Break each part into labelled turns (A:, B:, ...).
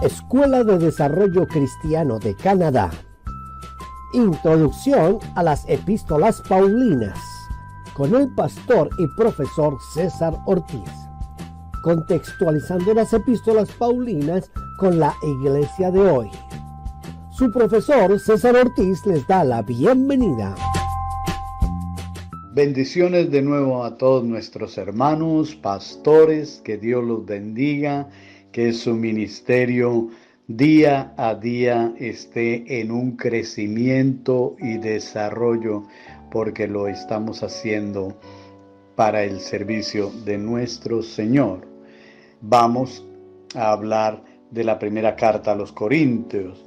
A: Escuela de Desarrollo Cristiano de Canadá. Introducción a las Epístolas Paulinas, con el pastor y profesor César Ortiz. Contextualizando las Epístolas Paulinas con la Iglesia de hoy. Su profesor César Ortiz les da la bienvenida.
B: Bendiciones de nuevo a todos nuestros hermanos, pastores, que Dios los bendiga, que su ministerio día a día esté en un crecimiento y desarrollo, porque lo estamos haciendo para el servicio de nuestro Señor. Vamos a hablar de la primera carta a los Corintios,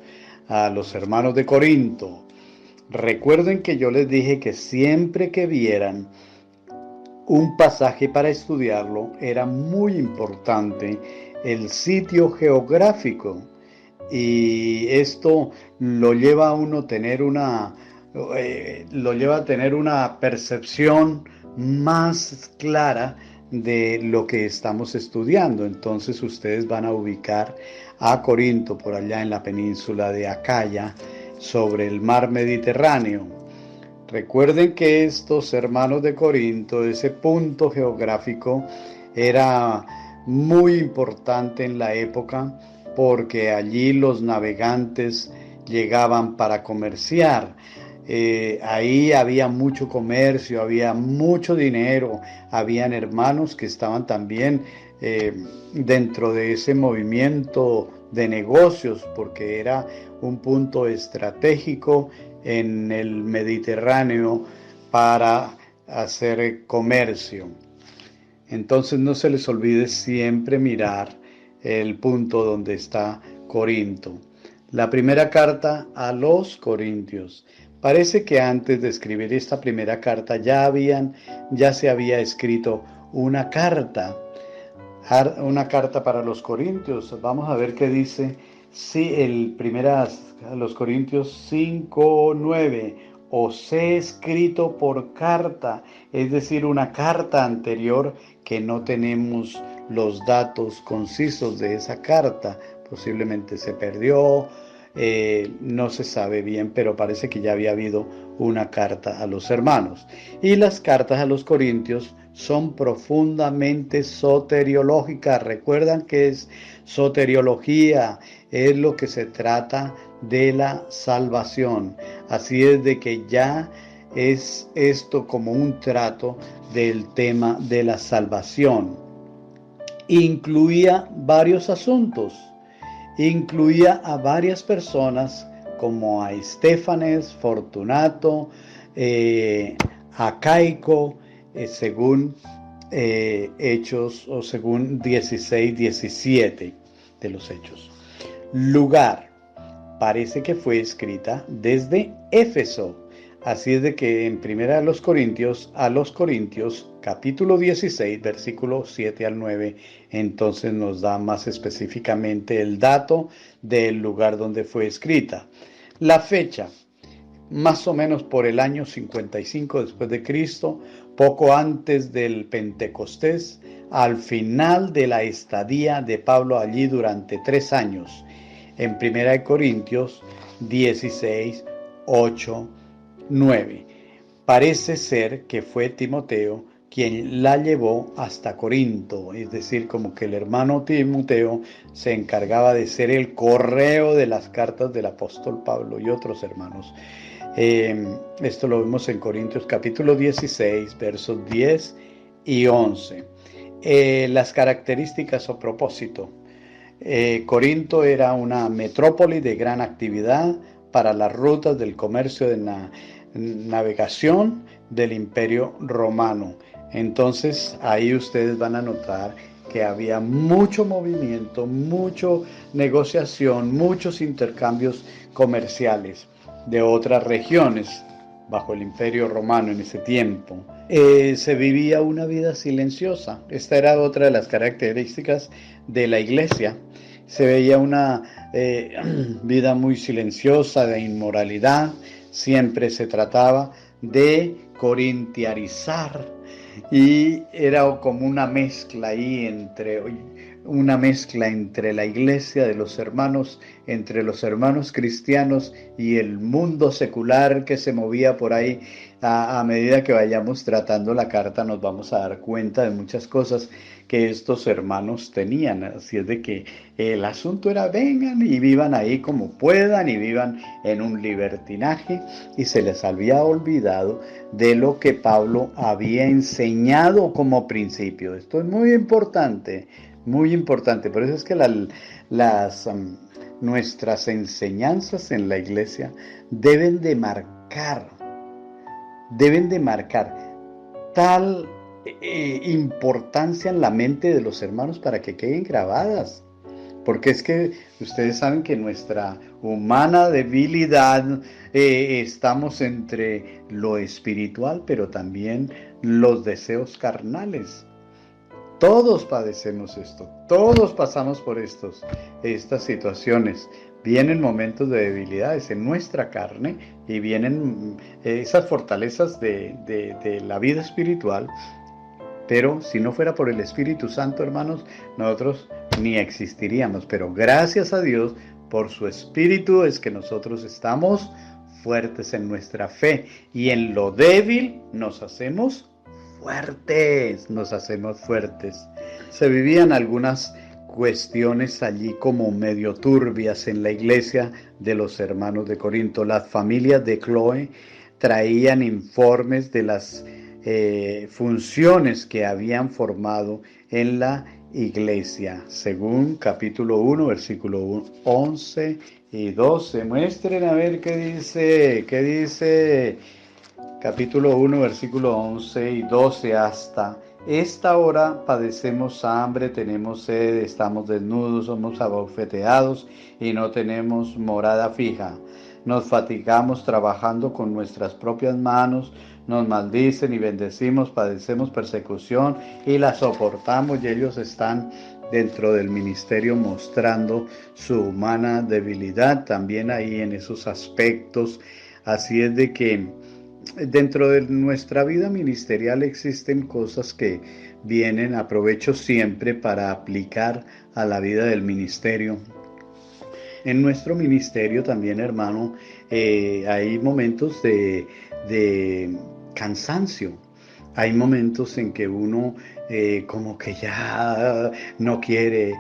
B: a los hermanos de Corinto. Recuerden que yo les dije que siempre que vieran un pasaje para estudiarlo, era muy importante el sitio geográfico, y esto lo lleva a uno a tener una percepción más clara de lo que estamos estudiando. Entonces ustedes van a ubicar a Corinto por allá en la península de Acaya, sobre el mar Mediterráneo. Recuerden que estos hermanos de Corinto, ese punto geográfico era muy importante en la época, porque allí los navegantes llegaban para comerciar. Ahí había mucho comercio, había mucho dinero, habían hermanos que estaban también dentro de ese movimiento de negocios, porque era un punto estratégico en el Mediterráneo para hacer comercio. Entonces no se les olvide siempre mirar el punto donde está Corinto. La primera carta a los Corintios. Parece que antes de escribir esta primera carta ya se había escrito una carta para los Corintios. Vamos a ver qué dice. Sí, a los Corintios 5:9. Os he escrito por carta, es decir, una carta anterior que no tenemos los datos concisos de esa carta. Posiblemente se perdió, no se sabe bien, pero parece que ya había habido una carta a los hermanos. Y las cartas a los Corintios son profundamente soteriológicas. Recuerdan que es soteriología, es lo que se trata de la salvación. Así es de que ya es esto como un trato del tema de la salvación. Incluía varios asuntos, incluía a varias personas como a Estéfanes, Fortunato, a Caico, según Hechos, o según 16:17 de los Hechos. Lugar, parece que fue escrita desde Éfeso. Así es de que en primera a los Corintios, capítulo 16, versículos 7 al 9, entonces nos da más específicamente el dato del lugar donde fue escrita. La fecha, más o menos por el año 55 después de Cristo, poco antes del Pentecostés, al final de la estadía de Pablo allí durante 3 años, en primera de Corintios 16, 8, 9. Parece ser que fue Timoteo quien la llevó hasta Corinto, es decir, como que el hermano Timoteo se encargaba de ser el correo de las cartas del apóstol Pablo y otros hermanos. Esto lo vemos en Corintios capítulo 16, versos 10 y 11. Las características o propósito. Corinto era una metrópoli de gran actividad para las rutas del comercio de navegación del Imperio Romano. Entonces ahí ustedes van a notar que había mucho movimiento, mucha negociación, muchos intercambios comerciales de otras regiones bajo el Imperio Romano en ese tiempo. Se vivía una vida silenciosa. Esta era otra de las características de la iglesia. Se veía una vida muy silenciosa, de inmoralidad. Siempre se trataba de corintiarizar, y era como una mezcla ahí entre una mezcla entre la iglesia de los hermanos, entre los hermanos cristianos y el mundo secular que se movía por ahí. A medida que vayamos tratando la carta nos vamos a dar cuenta de muchas cosas que estos hermanos tenían. Así es de que el asunto era vengan y vivan ahí como puedan y vivan en un libertinaje, y se les había olvidado de lo que Pablo había enseñado como principio. Esto es muy importante, muy importante. Por eso es que nuestras enseñanzas en la iglesia deben de marcar tal importancia en la mente de los hermanos para que queden grabadas. Porque es que ustedes saben que nuestra humana debilidad, estamos entre lo espiritual, pero también los deseos carnales. Todos padecemos esto, todos pasamos por estas situaciones. Vienen momentos de debilidades en nuestra carne y vienen esas fortalezas de la vida espiritual. Pero si no fuera por el Espíritu Santo, hermanos, nosotros ni existiríamos. Pero gracias a Dios, por su Espíritu es que nosotros estamos fuertes en nuestra fe. Y en lo débil nos hacemos fuertes, Se vivían algunas cuestiones allí como medio turbias en la iglesia de los hermanos de Corinto. Las familias de Cloé traían informes de las funciones que habían formado en la iglesia, según capítulo 1, versículo 11 y 12. Muestren a ver qué dice capítulo 1, versículo 11 y 12. Hasta esta hora padecemos hambre, tenemos sed, estamos desnudos, somos abofeteados y no tenemos morada fija. Nos fatigamos trabajando con nuestras propias manos, nos maldicen y bendecimos, padecemos persecución y la soportamos. Y ellos están dentro del ministerio mostrando su humana debilidad también ahí en esos aspectos. Así es de que dentro de nuestra vida ministerial existen cosas que vienen, aprovecho siempre para aplicar a la vida del ministerio. En nuestro ministerio también, hermano, hay momentos de cansancio. Hay momentos en que uno como que ya no quiere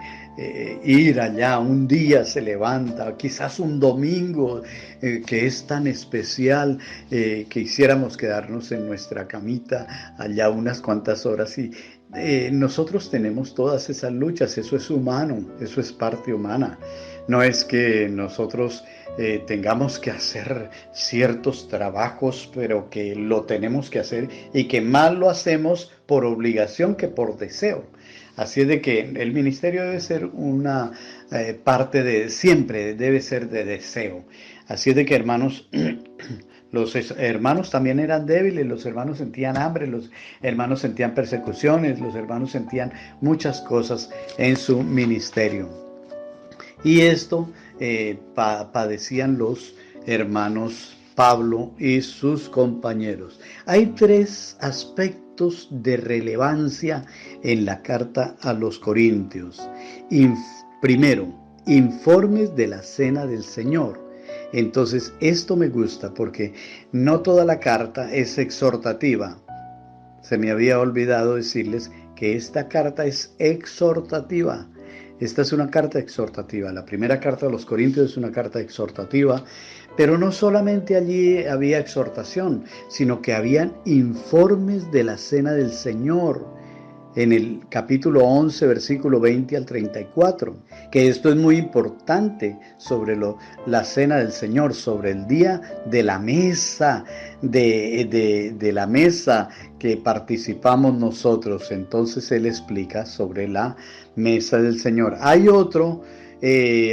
B: ir allá. Un día se levanta, quizás un domingo que es tan especial, que quisiéramos quedarnos en nuestra camita allá unas cuantas horas. Y nosotros tenemos todas esas luchas. Eso es humano, eso es parte humana. No es que nosotros tengamos que hacer ciertos trabajos, pero que lo tenemos que hacer y que más lo hacemos por obligación que por deseo. Así es de que el ministerio debe ser una parte siempre debe ser de deseo. Así es de que, hermanos, los hermanos también eran débiles, los hermanos sentían hambre, los hermanos sentían persecuciones, los hermanos sentían muchas cosas en su ministerio. Y esto padecían los hermanos Pablo y sus compañeros. Hay 3 aspectos de relevancia en la carta a los Corintios. Primero, informes de la cena del Señor. Entonces, esto me gusta porque no toda la carta es exhortativa. Se me había olvidado decirles que esta carta es exhortativa. Esta es una carta exhortativa. La primera carta a los Corintios es una carta exhortativa, pero no solamente allí había exhortación, sino que habían informes de la cena del Señor. En el capítulo 11, versículo 20 al 34, que esto es muy importante sobre la cena del Señor, sobre el día de la mesa, de la mesa que participamos nosotros. Entonces él explica sobre la mesa del Señor. Hay otro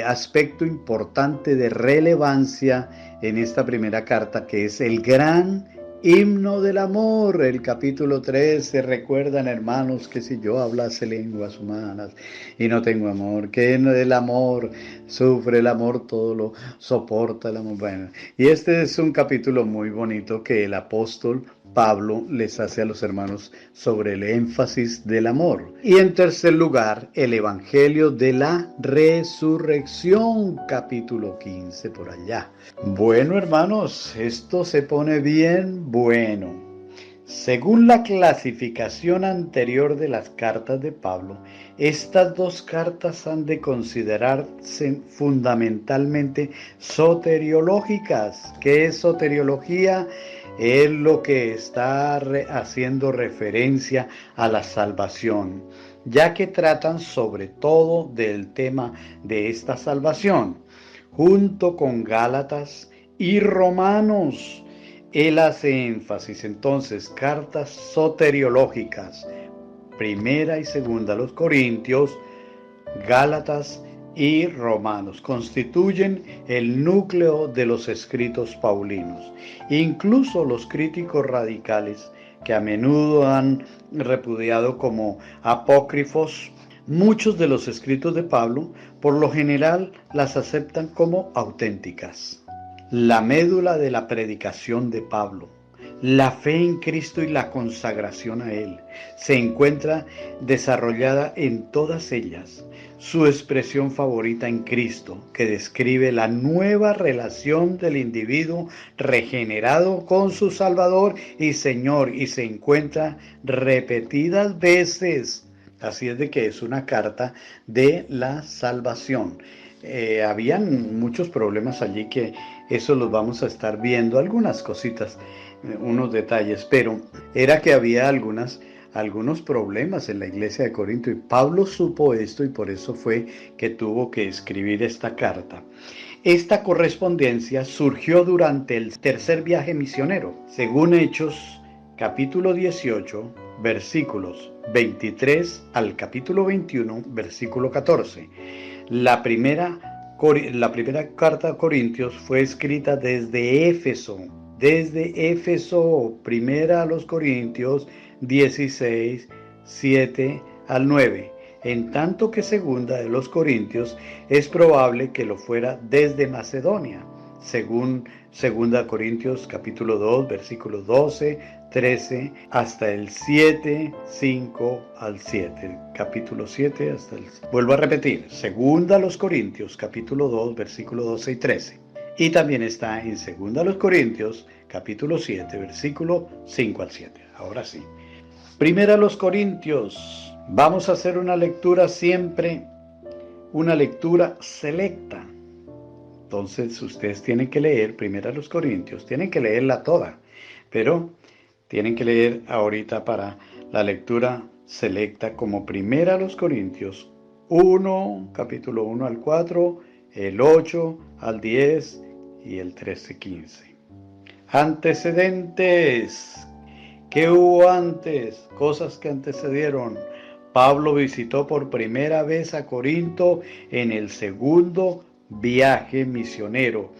B: aspecto importante de relevancia en esta primera carta, que es el gran himno del amor. El capítulo 13, recuerdan, hermanos, que si yo hablase lenguas humanas y no tengo amor, que el amor sufre, el amor todo lo soporta, el amor. Bueno, y este es un capítulo muy bonito que el apóstol Pablo les hace a los hermanos sobre el énfasis del amor. Y en tercer lugar, el Evangelio de la Resurrección, capítulo 15 por allá. Bueno, hermanos, esto se pone bien bueno. Según la clasificación anterior de las cartas de Pablo, estas dos cartas han de considerarse fundamentalmente soteriológicas. ¿Qué es soteriología? Es lo que está haciendo referencia a la salvación, ya que tratan sobre todo del tema de esta salvación, junto con Gálatas y Romanos. Él hace énfasis entonces, cartas soteriológicas, primera y segunda a los Corintios, Gálatas y Romanos, constituyen el núcleo de los escritos paulinos. Incluso los críticos radicales, que a menudo han repudiado como apócrifos muchos de los escritos de Pablo, por lo general las aceptan como auténticas. La médula de la predicación de Pablo, la fe en Cristo y la consagración a Él, se encuentra desarrollada en todas ellas. Su expresión favorita en Cristo, que describe la nueva relación del individuo regenerado con su Salvador y Señor, y se encuentra repetidas veces. Así es de que es una carta de la salvación. Habían muchos problemas allí que eso los vamos a estar viendo, algunas cositas, unos detalles, pero era que había algunos problemas en la iglesia de Corinto y Pablo supo esto y por eso fue que tuvo que escribir esta carta. Esta correspondencia surgió durante el tercer viaje misionero, según Hechos capítulo 18, versículos 23 al capítulo 21, versículo 14. La primera carta a Corintios fue escrita desde Éfeso, primera a los Corintios 16, 7 al 9. En tanto que segunda de los Corintios es probable que lo fuera desde Macedonia, según segunda Corintios capítulo 2, versículos 12, 13 hasta el 7, 5 al 7, capítulo 7 hasta el... Vuelvo a repetir, segunda a los Corintios capítulo 2, versículos 12 y 13. Y también está en segunda a los Corintios capítulo 7, versículo 5 al 7. Ahora sí. Primera a los Corintios. Vamos a hacer una lectura siempre, una lectura selecta. Entonces ustedes tienen que leer primero a los Corintios, tienen que leerla toda, pero tienen que leer ahorita para la lectura selecta como primera a los Corintios 1, capítulo 1 al 4, el 8 al 10 y el 13, 15. Antecedentes. ¿Qué hubo antes? Cosas que antecedieron. Pablo visitó por primera vez a Corinto en el segundo viaje misionero.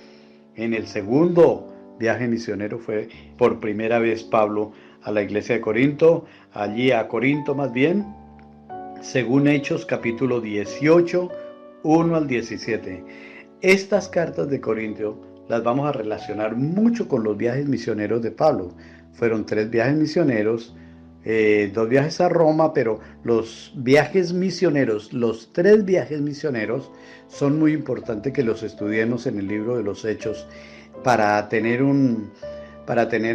B: En el segundo viaje misionero fue por primera vez Pablo a la iglesia de Corinto, allí a Corinto más bien, según Hechos capítulo 18, 1 al 17. Estas cartas de Corinto las vamos a relacionar mucho con los viajes misioneros de Pablo. Fueron 3 viajes misioneros, 2 viajes a Roma, pero los viajes misioneros, los 3 viajes misioneros, son muy importantes que los estudiemos en el libro de los Hechos para tener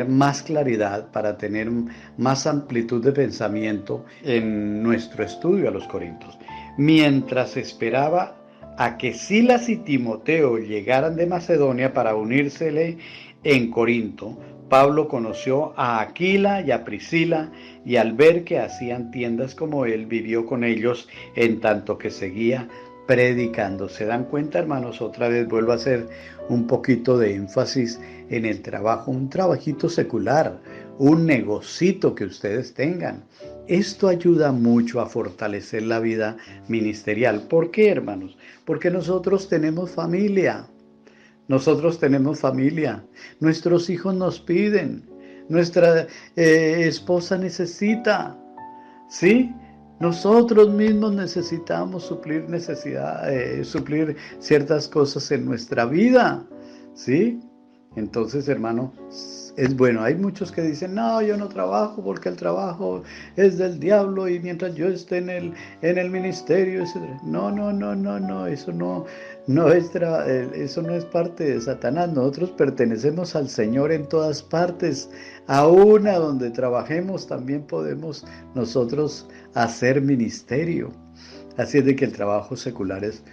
B: más claridad, para tener más amplitud de pensamiento en nuestro estudio a los Corintios. Mientras esperaba a que Silas y Timoteo llegaran de Macedonia para unírsele en Corinto, Pablo conoció a Aquila y a Priscila, y al ver que hacían tiendas como él, vivió con ellos en tanto que seguía predicando. ¿Se dan cuenta, hermanos? Otra vez vuelvo a hacer un poquito de énfasis en el trabajo, un trabajito secular, un negocito que ustedes tengan. Esto ayuda mucho a fortalecer la vida ministerial. ¿Por qué, hermanos? Porque nosotros tenemos familia. Nosotros tenemos familia, nuestros hijos nos piden, nuestra esposa necesita, ¿sí? Nosotros mismos necesitamos suplir ciertas cosas en nuestra vida, ¿sí? Entonces, hermano, es bueno. Hay muchos que dicen, no, yo no trabajo porque el trabajo es del diablo y mientras yo esté en el ministerio, etc. No, no, no, no, no, eso eso no es parte de Satanás. Nosotros pertenecemos al Señor en todas partes. Aún a donde trabajemos también podemos nosotros hacer ministerio. Así es de que el trabajo secular es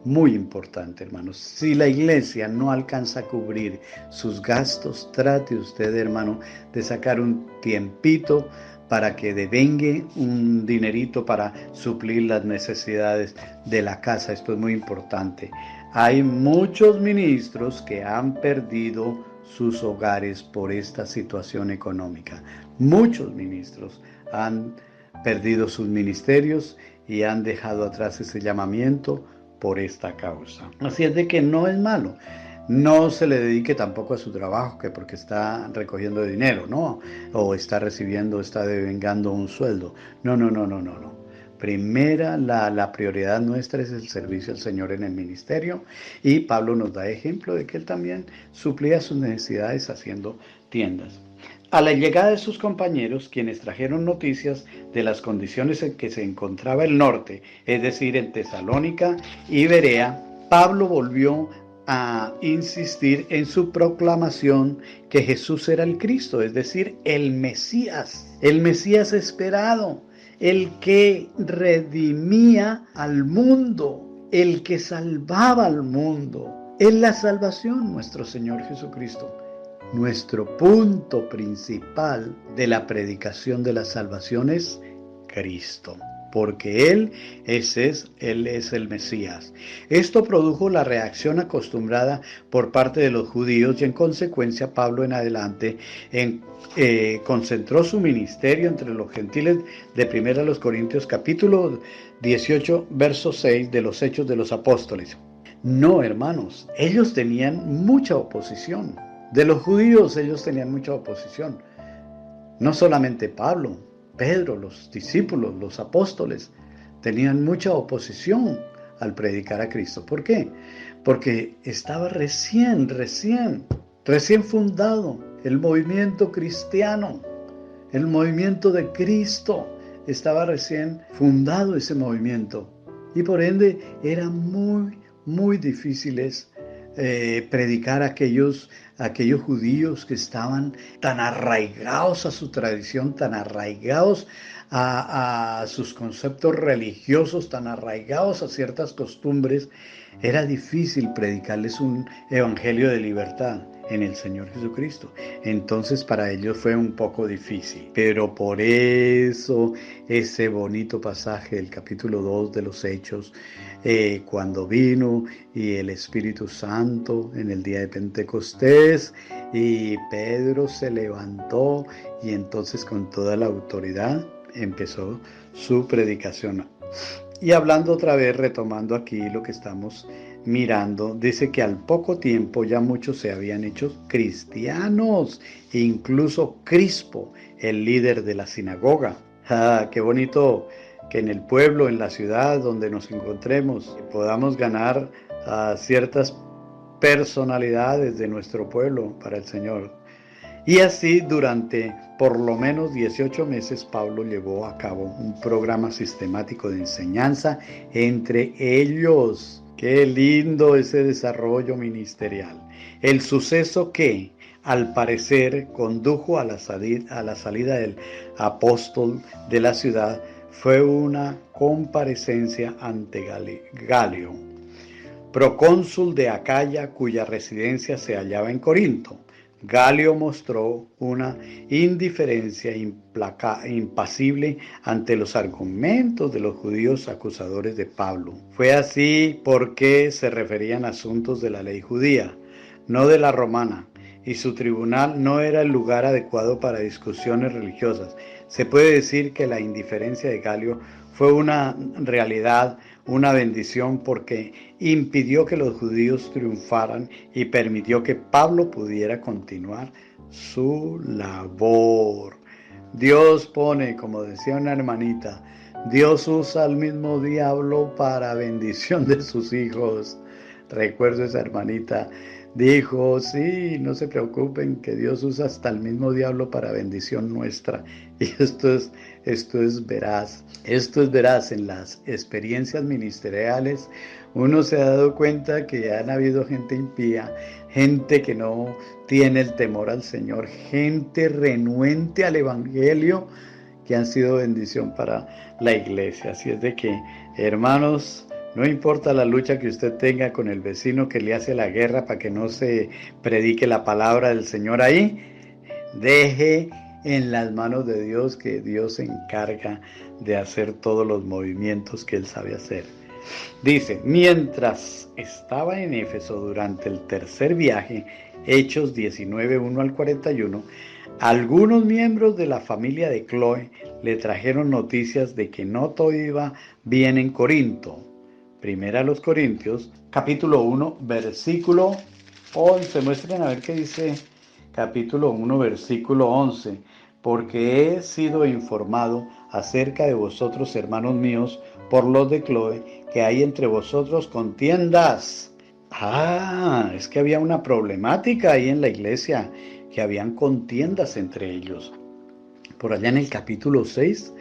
B: muy importante, hermanos. Si la iglesia no alcanza a cubrir sus gastos, trate usted, hermano, de sacar un tiempito para que devengue un dinerito para suplir las necesidades de la casa. Esto es muy importante. Hay muchos ministros que han perdido sus hogares por esta situación económica. Muchos ministros han perdido sus ministerios y han dejado atrás ese llamamiento por esta causa. Así es de que no es malo. No se le dedique tampoco a su trabajo, que porque está recogiendo dinero, ¿no? O está recibiendo, está devengando un sueldo. No, no, no, no, no, no. Primera, la prioridad nuestra es el servicio al Señor en el ministerio. Y Pablo nos da ejemplo de que él también suplía sus necesidades haciendo tiendas. A la llegada de sus compañeros, quienes trajeron noticias de las condiciones en que se encontraba el norte, es decir, en Tesalónica y Berea, Pablo volvió a insistir en su proclamación que Jesús era el Cristo, es decir, el Mesías esperado, el que redimía al mundo, el que salvaba al mundo. Es la salvación, nuestro Señor Jesucristo. Nuestro punto principal de la predicación de la salvación es Cristo, porque Él es el Mesías. Esto produjo la reacción acostumbrada por parte de los judíos y en consecuencia Pablo en adelante concentró su ministerio entre los gentiles de 1 Corintios capítulo 18 verso 6 de los Hechos de los Apóstoles. No, hermanos, ellos tenían mucha oposición. De los judíos ellos tenían mucha oposición. No solamente Pablo, Pedro, los discípulos, los apóstoles, tenían mucha oposición al predicar a Cristo. ¿Por qué? Porque estaba recién fundado el movimiento cristiano, el movimiento de Cristo. Estaba recién fundado ese movimiento. Y por ende eran muy difíciles predicar a aquellos judíos que estaban tan arraigados a su tradición, tan arraigados a sus conceptos religiosos, tan arraigados a ciertas costumbres. Era difícil predicarles un evangelio de libertad en el Señor Jesucristo. Entonces para ellos fue un poco difícil. Pero por eso ese bonito pasaje del capítulo 2 de los Hechos, cuando vino y el Espíritu Santo en el día de Pentecostés y Pedro se levantó y entonces con toda la autoridad empezó su predicación. Y hablando otra vez, retomando aquí lo que estamos mirando, dice que al poco tiempo ya muchos se habían hecho cristianos, incluso Crispo, el líder de la sinagoga. Qué bonito que en el pueblo, en la ciudad donde nos encontremos, podamos ganar a ciertas personalidades de nuestro pueblo para el Señor. Y así durante por lo menos 18 meses Pablo llevó a cabo un programa sistemático de enseñanza entre ellos. Qué lindo ese desarrollo ministerial. El suceso que al parecer condujo a la salida del apóstol de la ciudad fue una comparecencia ante Galio, procónsul de Acaya, cuya residencia se hallaba en Corinto. Galio mostró una indiferencia impasible ante los argumentos de los judíos acusadores de Pablo. Fue así porque se referían a asuntos de la ley judía, no de la romana, y su tribunal no era el lugar adecuado para discusiones religiosas. Se puede decir que la indiferencia de Galio fue una realidad, una bendición, porque impidió que los judíos triunfaran y permitió que Pablo pudiera continuar su labor. Dios pone, como decía una hermanita, Dios usa al mismo diablo para bendición de sus hijos. Recuerdo esa hermanita, dijo, sí, no se preocupen, que Dios usa hasta el mismo diablo para bendición nuestra. Y esto es veraz. Esto es veraz. En las experiencias ministeriales uno se ha dado cuenta que han habido gente impía, gente que no tiene el temor al Señor, gente renuente al Evangelio, que han sido bendición para la iglesia. Así es de que, hermanos, no importa la lucha que usted tenga con el vecino que le hace la guerra para que no se predique la palabra del Señor ahí, deje en las manos de Dios, que Dios se encarga de hacer todos los movimientos que Él sabe hacer. Dice, mientras estaba en Éfeso durante el tercer viaje, Hechos 19, 1 al 41, algunos miembros de la familia de Cloé le trajeron noticias de que no todo iba bien en Corinto. Primera a los Corintios, capítulo 1, versículo 11. Muestren a ver qué dice capítulo 1, versículo 11. Porque he sido informado acerca de vosotros, hermanos míos, por los de Cloé, que hay entre vosotros contiendas. Es que había una problemática ahí en la iglesia, que habían contiendas entre ellos. Por allá en el capítulo 6,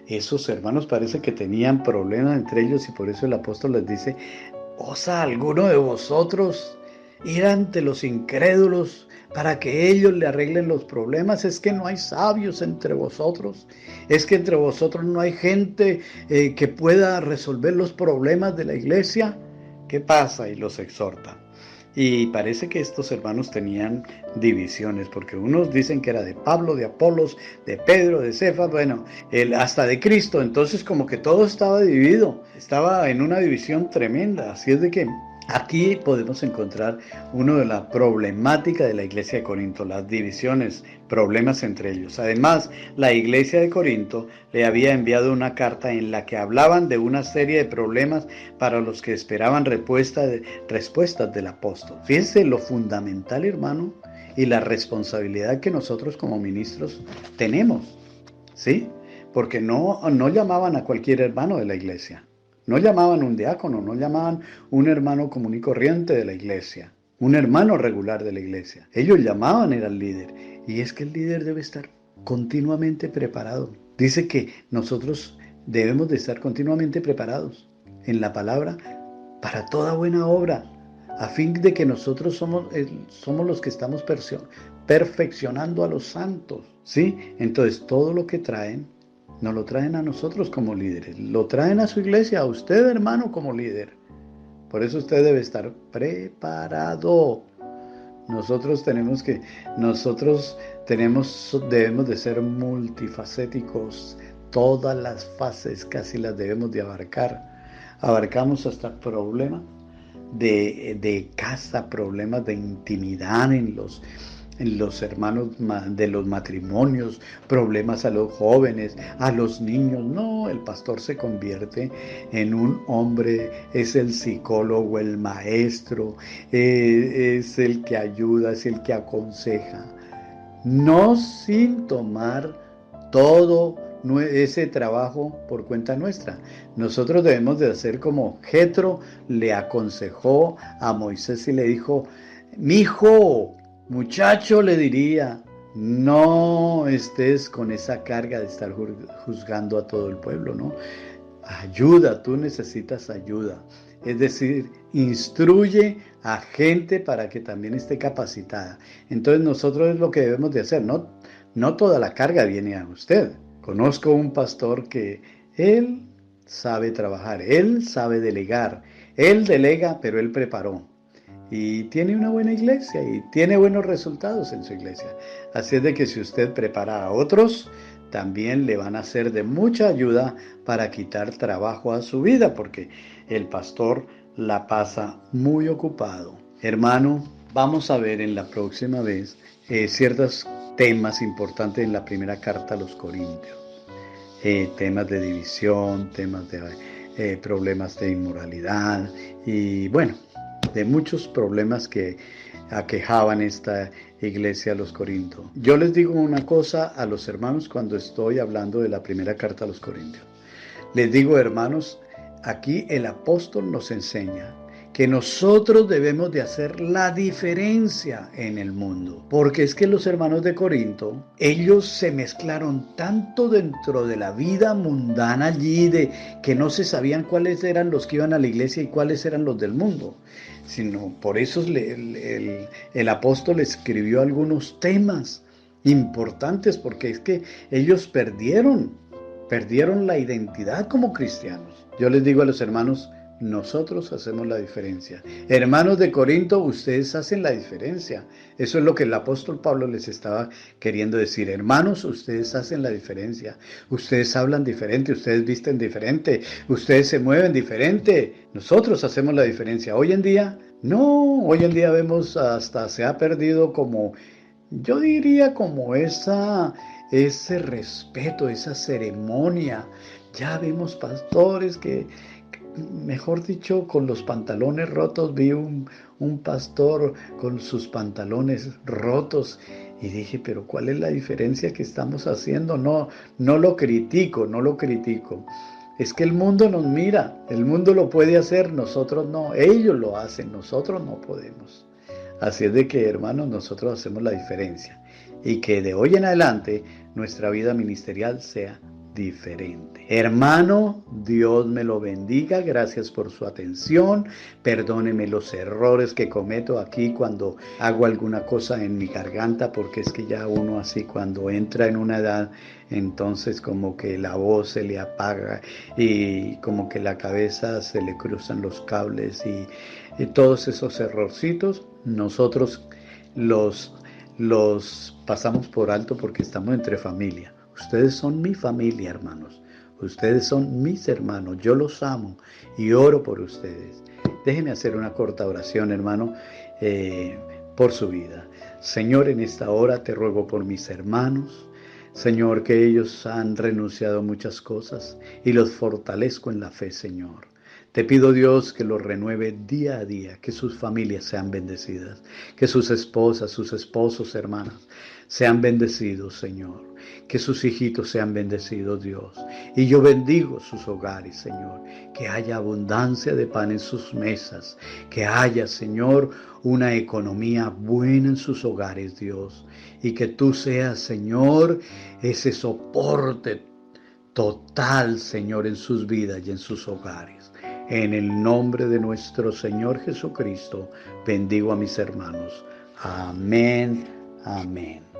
B: esos hermanos parece que tenían problemas entre ellos, y por eso el apóstol les dice, ¿osa alguno de vosotros ir ante los incrédulos para que ellos le arreglen los problemas? Es que no hay sabios entre vosotros, es que entre vosotros no hay gente que pueda resolver los problemas de la iglesia. ¿Qué pasa? Y los exhorta. Y parece que estos hermanos tenían divisiones, porque unos dicen que era de Pablo, de Apolos, de Pedro, de Cefas, bueno, hasta de Cristo. Entonces como que todo estaba dividido, estaba en una división tremenda. Así es de que aquí podemos encontrar una de la problemática de la iglesia de Corinto, las divisiones, problemas entre ellos. Además, la iglesia de Corinto le había enviado una carta en la que hablaban de una serie de problemas para los que esperaban respuestas del apóstol. Fíjense lo fundamental, hermano, y la responsabilidad que nosotros como ministros tenemos, ¿sí? Porque no llamaban a cualquier hermano de la iglesia. No llamaban un diácono, no llamaban un hermano común y corriente de la iglesia, un hermano regular de la iglesia. Ellos llamaban al líder. Y es que el líder debe estar continuamente preparado. Dice que nosotros debemos de estar continuamente preparados en la palabra para toda buena obra, a fin de que nosotros somos los que estamos perfeccionando a los santos, ¿sí? Entonces todo lo que traen, no lo traen a nosotros como líderes, lo traen a su iglesia, a usted, hermano, como líder. Por eso usted debe estar preparado. Nosotros debemos de ser multifacéticos. Todas las fases casi las debemos de abarcar. Abarcamos hasta problemas de casa, problemas de intimidad en los hermanos de los matrimonios, problemas a los jóvenes, a los niños. No, el pastor se convierte en un hombre, es el psicólogo, el maestro, es el que ayuda, es el que aconseja. No sin tomar todo ese trabajo por cuenta nuestra. Nosotros debemos de hacer como Jetro le aconsejó a Moisés y le dijo, mijo, muchacho, le diría, no estés con esa carga de estar juzgando a todo el pueblo, ¿no? Ayuda, tú necesitas ayuda. Es decir, instruye a gente para que también esté capacitada. Entonces nosotros es lo que debemos de hacer, no toda la carga viene a usted. Conozco un pastor que él sabe trabajar, él sabe delegar, él delega, pero él preparó. Y tiene una buena iglesia y tiene buenos resultados en su iglesia. Así es de que si usted prepara a otros, también le van a ser de mucha ayuda para quitar trabajo a su vida, porque el pastor la pasa muy ocupado. Hermano, vamos a ver en la próxima vez ciertos temas importantes en la primera carta a los Corintios. Temas de división, temas de problemas de inmoralidad y bueno, de muchos problemas que aquejaban esta iglesia a los Corintios. Yo les digo una cosa a los hermanos cuando estoy hablando de la primera carta a los Corintios. Les digo, hermanos, aquí el apóstol nos enseña que nosotros debemos de hacer la diferencia en el mundo. Porque es que los hermanos de Corinto, ellos se mezclaron tanto dentro de la vida mundana allí, de que no se sabían cuáles eran los que iban a la iglesia y cuáles eran los del mundo. Sino por eso el apóstol escribió algunos temas importantes, porque es que ellos perdieron la identidad como cristianos. Yo les digo a los hermanos, nosotros hacemos la diferencia. Hermanos de Corinto, ustedes hacen la diferencia. Eso es lo que el apóstol Pablo les estaba queriendo decir. Hermanos, ustedes hacen la diferencia. Ustedes hablan diferente, ustedes visten diferente, ustedes se mueven diferente. Nosotros hacemos la diferencia. Hoy en día, no, hoy en día vemos hasta se ha perdido como, yo diría como ese respeto, esa ceremonia. Ya vemos pastores que, mejor dicho, con los pantalones rotos. Vi un pastor con sus pantalones rotos y dije, pero ¿cuál es la diferencia que estamos haciendo? No lo critico. Es que el mundo nos mira, el mundo lo puede hacer, nosotros no. Ellos lo hacen, nosotros no podemos. Así es de que, hermanos, nosotros hacemos la diferencia y que de hoy en adelante nuestra vida ministerial sea diferente. Hermano, Dios me lo bendiga. Gracias por su atención. Perdóneme los errores que cometo aquí cuando hago alguna cosa en mi garganta, porque es que ya uno así cuando entra en una edad, entonces como que la voz se le apaga y como que la cabeza se le cruzan los cables y todos esos errorcitos nosotros los pasamos por alto porque estamos entre familia. Ustedes son mi familia, hermanos. Ustedes son mis hermanos. Yo los amo y oro por ustedes. Déjenme hacer una corta oración, hermano, por su vida. Señor, en esta hora te ruego por mis hermanos. Señor, que ellos han renunciado a muchas cosas y los fortalezco en la fe, Señor. Te pido, Dios, que los renueve día a día, que sus familias sean bendecidas, que sus esposas, sus esposos, hermanas, sean bendecidos, Señor, que sus hijitos sean bendecidos, Dios. Y yo bendigo sus hogares, Señor, que haya abundancia de pan en sus mesas, que haya, Señor, una economía buena en sus hogares, Dios, y que tú seas, Señor, ese soporte total, Señor, en sus vidas y en sus hogares. En el nombre de nuestro Señor Jesucristo, bendigo a mis hermanos. Amén, amén.